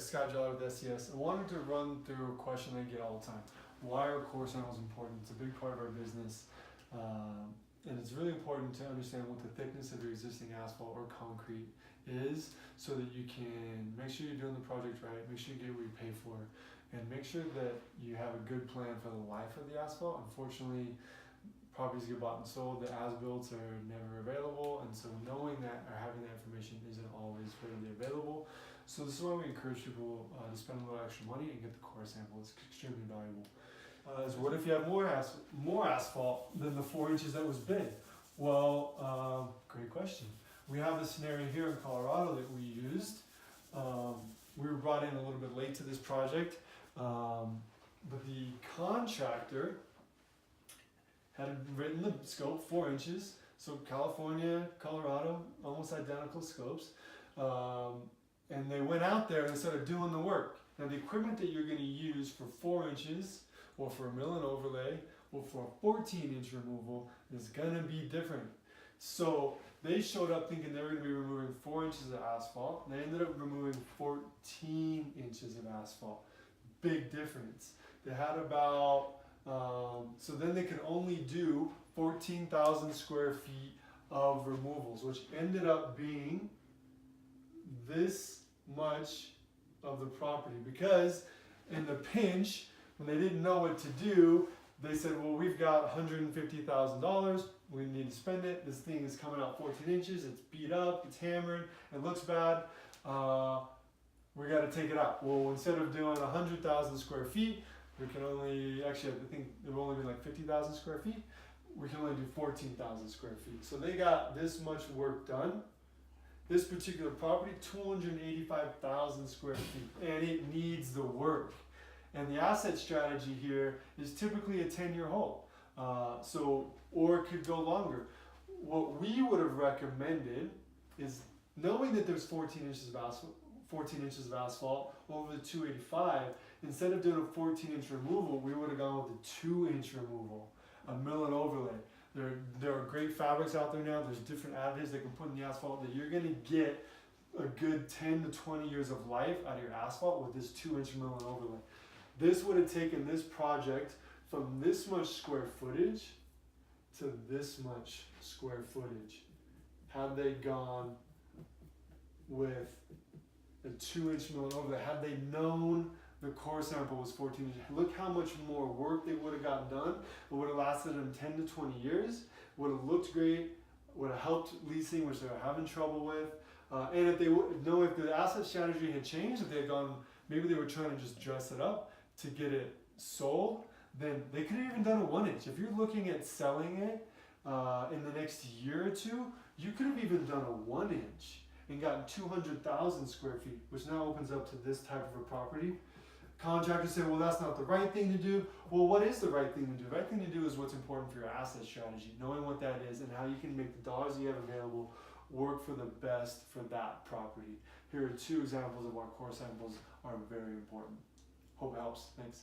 Scott Geller with SES. I wanted to run through a question I get all the time. Why are core samples important? It's a big part of our business. And it's really important to understand what the thickness of your existing asphalt or concrete is so that you can make sure you're doing the project right, make sure you get what you pay for, and make sure that you have a good plan for the life of the asphalt. Unfortunately, properties get bought and sold, the as-builts are never available, and so knowing that or having that information isn't always readily available. So this is why we encourage people to spend a little extra money and get the core sample. It's extremely valuable. So what if you have more asphalt than the 4 inches that was bid? Well, great question. We have a scenario here in Colorado that we used. We were brought in a little bit late to this project, but the contractor had written the scope 4 inches. So California, Colorado, almost identical scopes. And they went out there and started doing the work. Now the equipment that you're going to use for 4 inches or for a mill and overlay or for a 14-inch removal is going to be different. So they showed up thinking they were going to be removing 4 inches of asphalt. They ended up removing 14 inches of asphalt. Big difference. They had about, so then they could only do 14,000 square feet of removals, which ended up being this much of the property, because in the pinch, when they didn't know what to do, they said, well, we've got $150,000, we need to spend it, this thing is coming out 14 inches, it's beat up, it's hammered, it looks bad, we got to take it out. Well, instead of doing 100,000 square feet, we can only, actually I think it will only be like 50,000 square feet, we can only do 14,000 square feet. So they got this much work done. This particular property, 285,000 square feet, and it needs the work. And the asset strategy here is typically a 10-year hold, or it could go longer. What we would have recommended is, knowing that there's 14 inches of asphalt over the 285, instead of doing a 14-inch removal, we would have gone with a 2-inch removal, a mill and overlay. There are great fabrics out there now. There's different additives they can put in the asphalt that you're going to get a good 10 to 20 years of life out of your asphalt with this 2-inch mill and overlay. This would have taken this project from this much square footage to this much square footage had they gone with a 2-inch mill and overlay. Had they known the core sample was 14 inches. Look how much more work they would have gotten done. It would have lasted them 10 to 20 years. Would have looked great. Would have helped leasing, which they were having trouble with. And if they know, if the asset strategy had changed, if they had gone, maybe they were trying to just dress it up to get it sold, then they could have even done a 1-inch. If you're looking at selling it in the next year or two, you could have even done a 1-inch and gotten 200,000 square feet, which now opens up to this type of a property. Contractors say, well, that's not the right thing to do. Well, what is the right thing to do? The right thing to do is what's important for your asset strategy, knowing what that is and how you can make the dollars you have available work for the best for that property. Here are 2 examples of why core samples are very important. Hope it helps. Thanks.